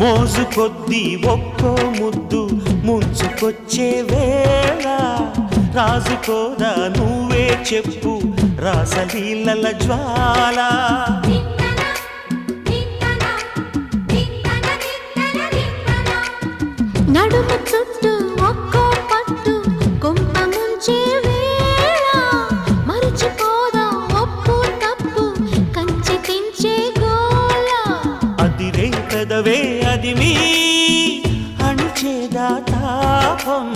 మోజు కొద్దీ ఒక్కో ముద్దు ముంచుకొచ్చే వేళ రాజుకోదా నువ్వే చెప్పు రాసలీలల జ్వాల నడుము చుట్టూ ఒక్కో పట్టు కొంప ముంచే వేళ మరిచిపోదా ఒప్పు తప్పు కంచి తెంచే గోల అదిరే పెదవే అది మీ అణిచేదా తాపం